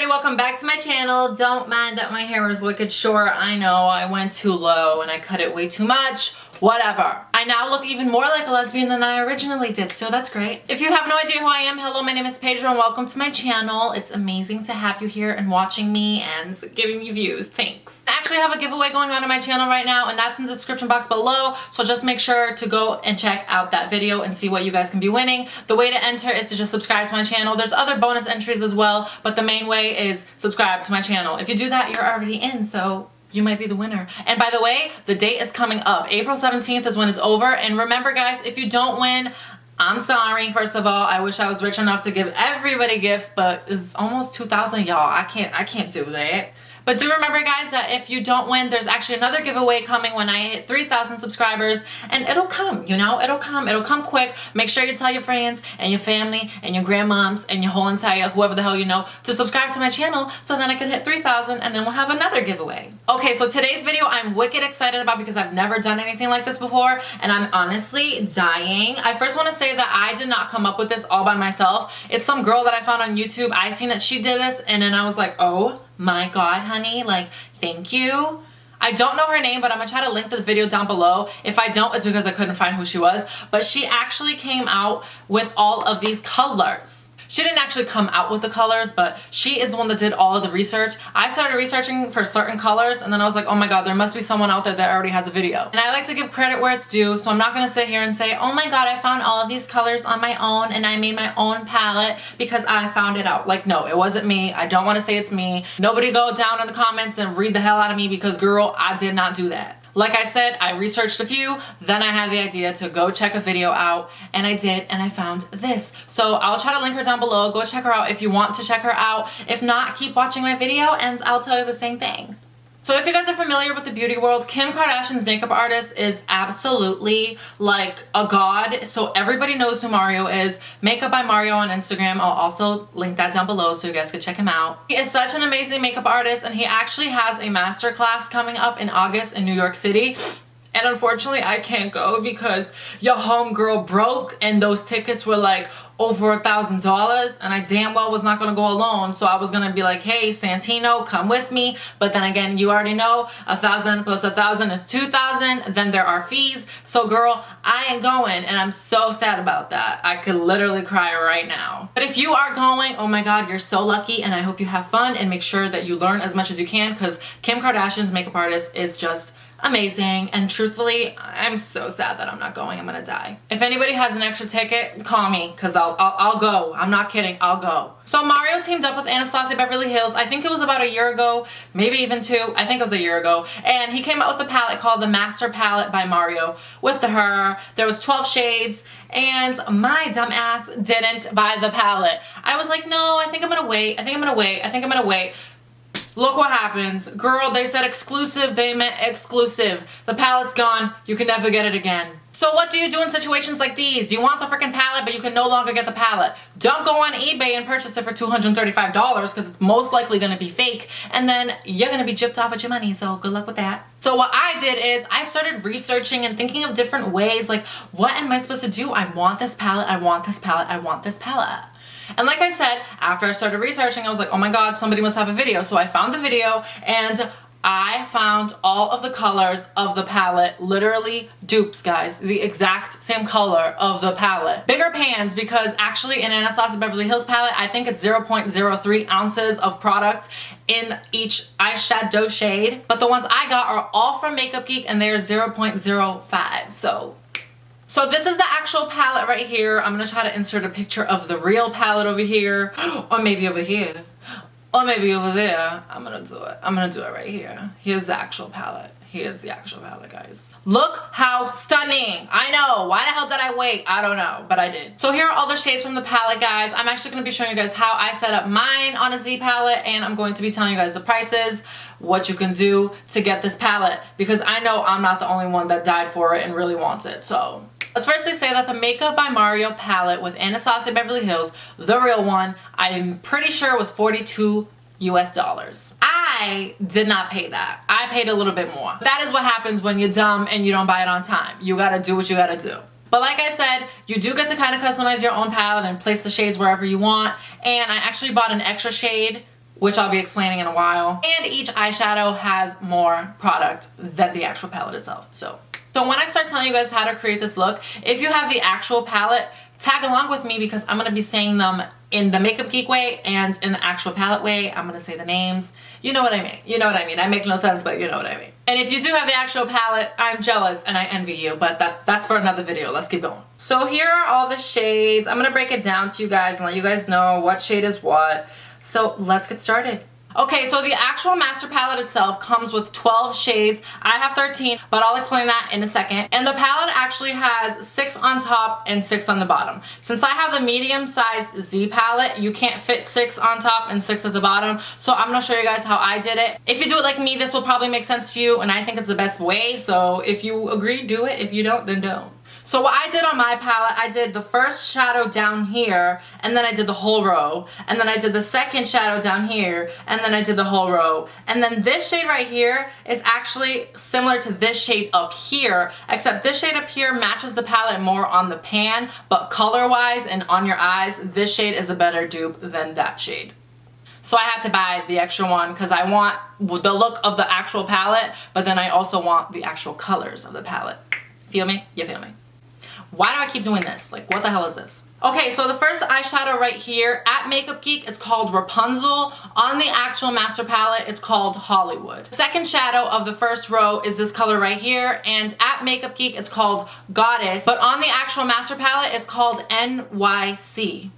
welcome back to my channel. Don't mind that my hair is wicked short. I know I went too low and I cut it way too much. Whatever. I now look even more like a lesbian than I originally did, so that's great. If you have no idea who I am, hello, my name is Pedro and welcome to my channel. It's amazing to have you here and watching me and giving me views. Thanks. I actually have a giveaway going on my channel right now, and that's in the description box below, so just make sure to go and check out that video and see what you guys can be winning. The way to enter is to just subscribe to my channel. There's other bonus entries as well, but the main way is subscribe to my channel. If you do that, you're already in, so you might be the winner. And by the way, the date is coming up. April 17th is when it's over. And remember guys, if you don't win, I'm sorry. First of all, I wish I was rich enough to give everybody gifts, but it's almost 2,000, y'all. I can't do that. But do remember guys that if you don't win, there's actually another giveaway coming when I hit 3,000 subscribers, and it'll come, you know, it'll come quick. Make sure you tell your friends and your family and your grandmoms and your whole entire whoever the hell you know to subscribe to my channel so then I can hit 3,000 and then we'll have another giveaway. Okay, so today's video I'm wicked excited about because I've never done anything like this before and I'm honestly dying. I first want to say that I did not come up with this all by myself. It's some girl that I found on YouTube. I seen that she did this and then I was like, oh my god, honey, like, thank you. I don't know her name, but I'm gonna try to link the video down below. If I don't, it's because I couldn't find who she was. But she actually came out with all of these colors. She didn't actually come out with the colors, but she is the one that did all of the research. I started researching for certain colors, and then I was like, oh my god, there must be someone out there that already has a video. And I like to give credit where it's due, so I'm not gonna sit here and say, oh my god, I found all of these colors on my own, and I made my own palette because I found it out. Like, no, it wasn't me. I don't want to say it's me. Nobody go down in the comments and read the hell out of me because, girl, I did not do that. Like I said, I researched a few, then I had the idea to go check a video out, and I did, and I found this. So I'll try to link her down below. Go check her out if you want to check her out. If not, keep watching my video, and I'll tell you the same thing. So if you guys are familiar with the beauty world, Kim Kardashian's makeup artist is absolutely like a god. So everybody knows who Mario is. Makeup by Mario on Instagram. I'll also link that down below so you guys can check him out. He is such an amazing makeup artist and he actually has a master class coming up in August in New York City. And unfortunately I can't go because your homegirl broke and those tickets were like over $1,000 and I damn well was not gonna go alone. So I was gonna be like, hey Santino, come with me. But then again, you already know 1,000 plus 1,000 is 2,000. Then there are fees. So girl, I ain't going and I'm so sad about that. I could literally cry right now. But if you are going, oh my god, you're so lucky and I hope you have fun and make sure that you learn as much as you can because Kim Kardashian's makeup artist is just amazing, and truthfully I'm so sad that I'm not going. I'm gonna die. If anybody has an extra ticket, call me because I'll go. I'm not kidding, I'll go. So Mario teamed up with Anastasia Beverly Hills. I think it was about a year ago, maybe even two. I think it was a year ago, and he came out with a palette called the Master Palette by Mario with her. There was 12 shades and my dumb ass didn't buy the palette. I was like, no, I think I'm gonna wait. I think I'm gonna wait. Look what happens. Girl, they said exclusive, they meant exclusive. The palette's gone, you can never get it again. So what do you do in situations like these? You want the freaking palette, but you can no longer get the palette. Don't go on eBay and purchase it for $235 because it's most likely gonna be fake, and then you're gonna be gypped off with your money, so good luck with that. So what I did is I started researching and thinking of different ways, like, what am I supposed to do? I want this palette, I want this palette, I want this palette. And like I said, after I started researching, I was like, oh my god, somebody must have a video. So I found the video and I found all of the colors of the palette, literally dupes, guys, the exact same color of the palette. Bigger pans because actually in Anastasia Beverly Hills palette, I think it's 0.03 ounces of product in each eyeshadow shade. But the ones I got are all from Makeup Geek and they're 0.05, So this is the actual palette right here. I'm gonna try to insert a picture of the real palette over here, or maybe over here, or maybe over there. I'm gonna do it. I'm gonna do it right here. Here's the actual palette. Here's the actual palette, guys. Look how stunning. I know. Why the hell did I wait? I don't know, but I did. So here are all the shades from the palette, guys. I'm actually gonna be showing you guys how I set up mine on a Z palette, and I'm going to be telling you guys the prices, what you can do to get this palette, because I know I'm not the only one that died for it and really wants it, so. Let's firstly say that the Makeup by Mario palette with Anastasia Beverly Hills, the real one, I'm pretty sure was $42 US. I did not pay that. I paid a little bit more. That is what happens when you're dumb and you don't buy it on time. You gotta do what you gotta do. But like I said, you do get to kind of customize your own palette and place the shades wherever you want. And I actually bought an extra shade which I'll be explaining in a while. And each eyeshadow has more product than the actual palette itself. So when I start telling you guys how to create this look, if you have the actual palette, tag along with me because I'm going to be saying them in the Makeup Geek way and in the actual palette way. I'm going to say the names. You know what I mean. You know what I mean. I make no sense, but you know what I mean. And if you do have the actual palette, I'm jealous and I envy you, but that's for another video. Let's keep going. So here are all the shades. I'm going to break it down to you guys and let you guys know what shade is what. So let's get started. Okay, so the actual master palette itself comes with 12 shades. I have 13, but I'll explain that in a second. And the palette actually has 6 on top and 6 on the bottom. Since I have the medium-sized Z palette, you can't fit 6 on top and 6 at the bottom. So I'm gonna show you guys how I did it. If you do it like me, this will probably make sense to you, and I think it's the best way. So if you agree, do it. If you don't, then don't. So what I did on my palette, I did the first shadow down here, and then I did the whole row, and then I did the second shadow down here, and then I did the whole row. And then this shade right here is actually similar to this shade up here, except this shade up here matches the palette more on the pan, but color-wise and on your eyes, this shade is a better dupe than that shade. So I had to buy the extra one because I want the look of the actual palette, but then I also want the actual colors of the palette. Feel me? You feel me? Why do I keep doing this? Like, what the hell is this? Okay, so the first eyeshadow right here at Makeup Geek, it's called Rapunzel. On the actual master palette, it's called Hollywood. The second shadow of the first row is this color right here, and at Makeup Geek, it's called Goddess, but on the actual master palette, it's called NYC.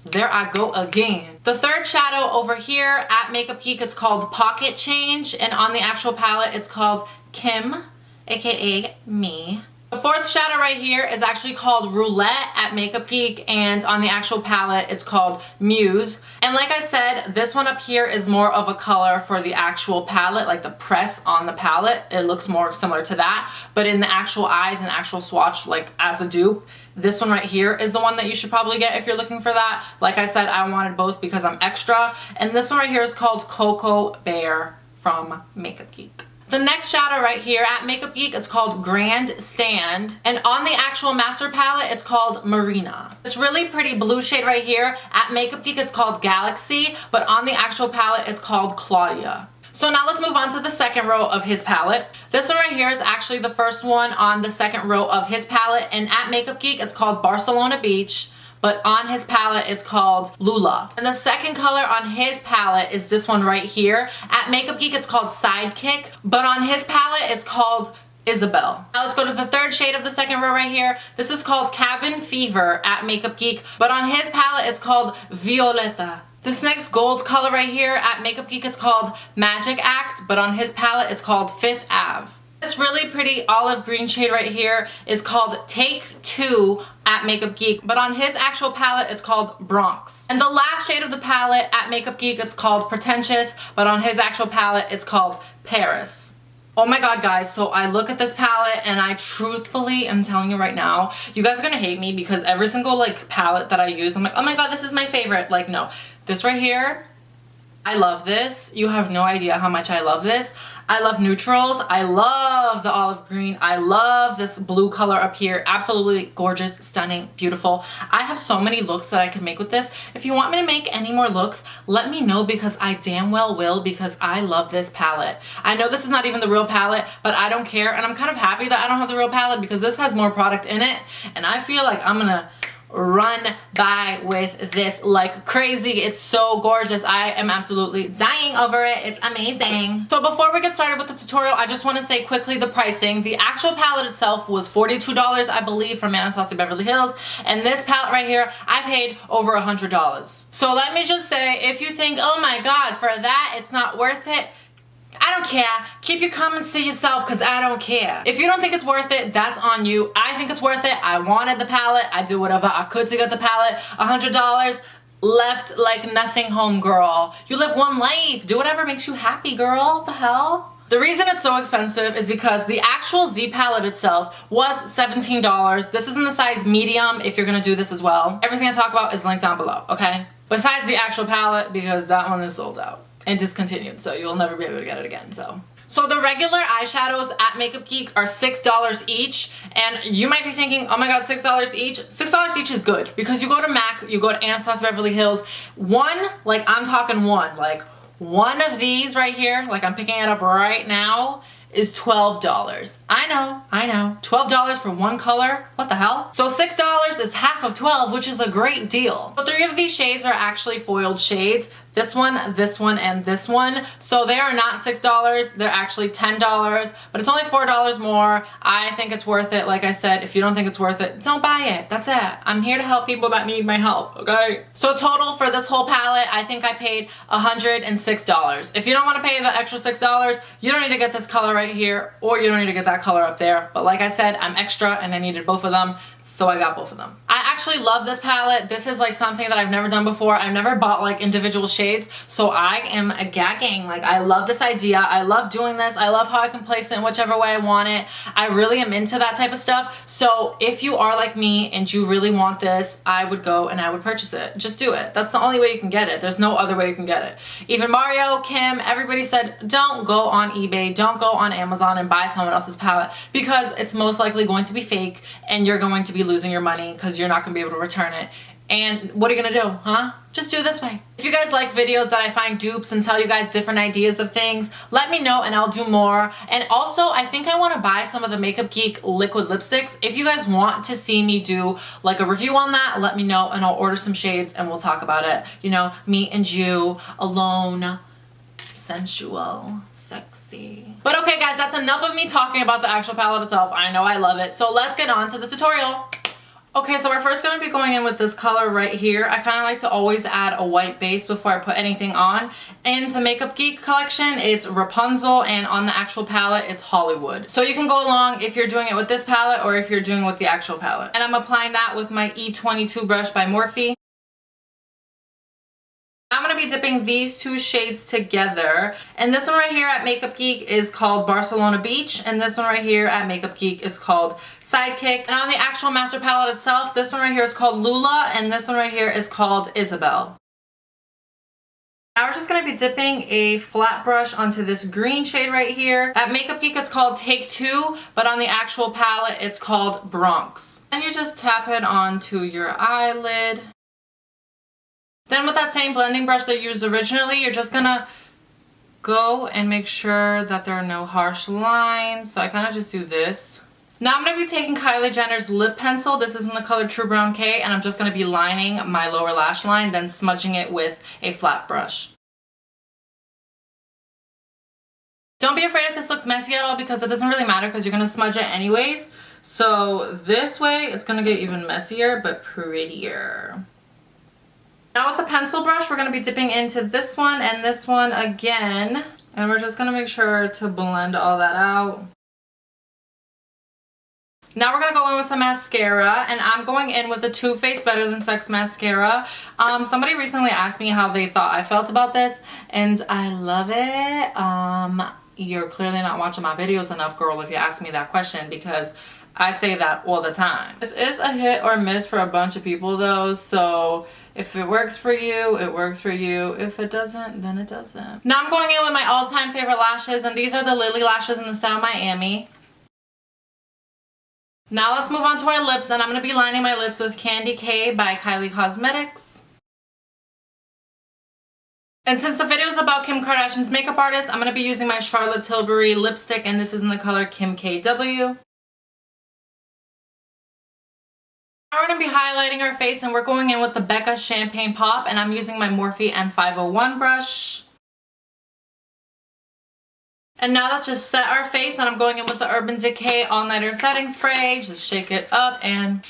There I go again. The third shadow over here at Makeup Geek, it's called Pocket Change, and on the actual palette, it's called Kim, aka me. The fourth shadow right here is actually called Roulette at Makeup Geek, and on the actual palette it's called Muse. And like I said, this one up here is more of a color for the actual palette, like the press on the palette. It looks more similar to that, but in the actual eyes and actual swatch, like as a dupe, this one right here is the one that you should probably get if you're looking for that. Like I said, I wanted both because I'm extra. And this one right here is called Cocoa Bear from Makeup Geek. The next shadow right here at Makeup Geek, it's called Grandstand, and on the actual master palette, it's called Marina. This really pretty blue shade right here at Makeup Geek, it's called Galaxy, but on the actual palette, it's called Claudia. So now let's move on to the second row of his palette. This one right here is actually the first one on the second row of his palette, and at Makeup Geek, it's called Barcelona Beach. But on his palette, it's called Lula. And the second color on his palette is this one right here. At Makeup Geek, it's called Sidekick, but on his palette, it's called Isabel. Now let's go to the third shade of the second row right here. This is called Cabin Fever at Makeup Geek, but on his palette, it's called Violeta. This next gold color right here at Makeup Geek, it's called Magic Act, but on his palette, it's called Fifth Ave. This really pretty olive green shade right here is called Take Two at Makeup Geek, but on his actual palette, it's called Bronx. And the last shade of the palette at Makeup Geek, it's called Pretentious, but on his actual palette, it's called Paris. Oh my god, guys, so I look at this palette and I truthfully am telling you right now, you guys are gonna hate me because every single like palette that I use, I'm like, oh my god, this is my favorite. Like, no. This right here, I love this. You have no idea how much I love this. I love neutrals. I love the olive green. I love this blue color up here. Absolutely gorgeous, stunning, beautiful. I have so many looks that I can make with this. If you want me to make any more looks, let me know because I damn well will because I love this palette. I know this is not even the real palette, but I don't care. And I'm kind of happy that I don't have the real palette because this has more product in it. And I feel like I'm gonna run by with this like crazy. It's so gorgeous. I am absolutely dying over it. It's amazing. So before we get started with the tutorial, I just want to say quickly the pricing. The actual palette itself was $42, I believe, from Anastasia Beverly Hills, and this palette right here, I paid over $100. So let me just say, if you think, oh my god, for that it's not worth it, I don't care. Keep your comments to yourself because I don't care. If you don't think it's worth it, that's on you. I think it's worth it. I wanted the palette. I did whatever I could to get the palette. $100 left like nothing home, girl. You live one life. Do whatever makes you happy, girl. The hell? The reason it's so expensive is because the actual Z palette itself was $17. This is in the size medium if you're going to do this as well. Everything I talk about is linked down below, okay? Besides the actual palette because that one is sold out and discontinued, so you'll never be able to get it again. So So the regular eyeshadows at Makeup Geek are $6 each, and you might be thinking, oh my god, $6 each? $6 each is good, because you go to MAC, you go to Anastasia Beverly Hills, like I'm talking one of these right here, like I'm picking it up right now, is $12. I know, $12 for one color, what the hell? So $6 is half of 12, which is a great deal. But 3 of these shades are actually foiled shades. This one, and this one. So they are not $6, they're actually $10, but it's only $4 more. I think it's worth it. Like I said, if you don't think it's worth it, don't buy it. That's it. I'm here to help people that need my help, okay? So total for this whole palette, I think I paid $106. If you don't want to pay the extra $6, you don't need to get this color right here, or you don't need to get that color up there. But like I said, I'm extra and I needed both of them, so I got both of them. I actually love this palette. This is like something that I've never done before. I've never bought like individual shades, so I am gagging. Like, I love this idea. I love doing this. I love how I can place it in whichever way I want it. I really am into that type of stuff. So if you are like me and you really want this, I would go and I would purchase it. Just do it. That's the only way you can get it. There's no other way you can get it. Even Mario, Kim, everybody said, don't go on eBay, don't go on Amazon and buy someone else's palette, because it's most likely going to be fake and you're going to be losing your money because you're not going to be able to return it. And what are you gonna do, huh? Just do it this way. If you guys like videos that I find dupes and tell you guys different ideas of things, let me know and I'll do more. And also, I think I want to buy some of the Makeup Geek liquid lipsticks. If you guys want to see me do like a review on that, let me know and I'll order some shades and we'll talk about it. You know, me and you, alone, sensual, sexy. But okay guys, that's enough of me talking about the actual palette itself. I know I love it. So let's get on to the tutorial. Okay, so we're first going to be going in with this color right here. I kind of like to always add a white base before I put anything on. In the Makeup Geek collection, it's Rapunzel, and on the actual palette, it's Hollywood. So you can go along if you're doing it with this palette or if you're doing it with the actual palette. And I'm applying that with my E22 brush by Morphe. I'm going to be dipping these 2 shades together, and this one right here at Makeup Geek is called Barcelona Beach, and this one right here at Makeup Geek is called Sidekick. And on the actual master palette itself, this one right here is called Lula, and this one right here is called Isabel. Now we're just going to be dipping a flat brush onto this green shade right here. At Makeup Geek it's called Take 2, but on the actual palette it's called Bronx. And you just tap it onto your eyelid. Then with that same blending brush that you used originally, you're just gonna go and make sure that there are no harsh lines. So I kind of just do this. Now I'm going to be taking Kylie Jenner's lip pencil. This is in the color True Brown K, and I'm just going to be lining my lower lash line, then smudging it with a flat brush. Don't be afraid if this looks messy at all, because it doesn't really matter because you're going to smudge it anyways. So this way it's going to get even messier but prettier. Now with the pencil brush, we're going to be dipping into this one and this one again. And we're just going to make sure to blend all that out. Now we're going to go in with some mascara, and I'm going in with the Too Faced Better Than Sex mascara. Somebody recently asked me how they thought I felt about this, and I love it. You're clearly not watching my videos enough, girl, if you ask me that question, because I say that all the time. This is a hit or miss for a bunch of people though, so if it works for you, it works for you. If it doesn't, then it doesn't. Now I'm going in with my all-time favorite lashes, and these are the Lily lashes in the style Miami. Now let's move on to our lips, and I'm going to be lining my lips with Candy K by Kylie Cosmetics. And since the video is about Kim Kardashian's makeup artist, I'm going to be using my Charlotte Tilbury lipstick, and this is in the color Kim KW. Now we're going to be highlighting our face, and we're going in with the Becca Champagne Pop, and I'm using my Morphe M501 brush. And now let's just set our face, and I'm going in with the Urban Decay All Nighter Setting Spray. Just shake it up and...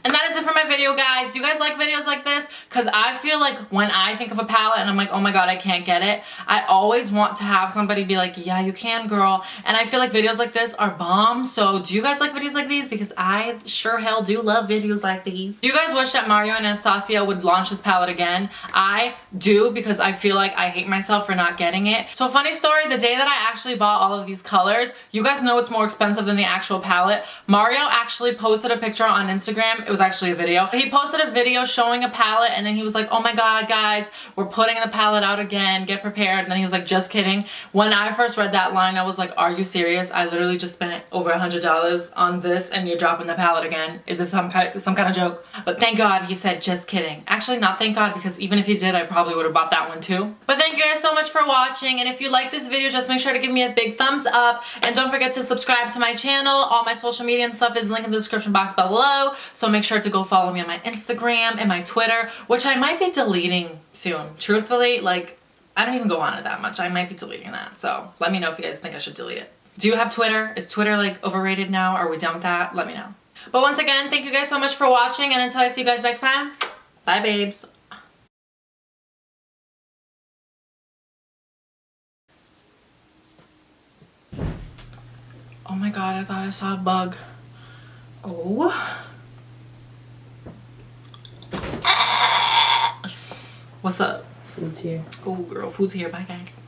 And that is it for my video, guys. Do you guys like videos like this? Because I feel like when I think of a palette and I'm like, oh my god, I can't get it, I always want to have somebody be like, yeah, you can, girl. And I feel like videos like this are bomb. So do you guys like videos like these? Because I sure hell do love videos like these. Do you guys wish that Mario and Anastasia would launch this palette again? I do, because I feel like I hate myself for not getting it. So funny story, the day that I actually bought all of these colors, you guys know it's more expensive than the actual palette. Mario actually posted a picture on Instagram. It was actually a video. video. He posted a video showing a palette and then he was like, oh my god guys, we're putting the palette out again, get prepared. And then he was like, just kidding. When I first read that line, I was like, are you serious? I literally just spent over $100 on this and you're dropping the palette again. Is this some kind of joke? But thank god he said just kidding. Actually not thank god, because even if he did, I probably would have bought that one too. But thank you guys so much for watching, and if you like this video, just make sure to give me a big thumbs up, and don't forget to subscribe to my channel. All my social media and stuff is linked in the description box below, so make sure to go follow me on my Instagram and my Twitter, which I might be deleting soon. Truthfully, like, I don't even go on it that much. I might be deleting that, so let me know if you guys think I should delete it. Do you have Twitter? Is Twitter like overrated now? Are we done with that? Let me know. But once again, thank you guys so much for watching, and until I see you guys next time, bye babes. Oh my god, I thought I saw a bug. Oh. What's up? Food's here. Oh girl, food's here. Bye guys.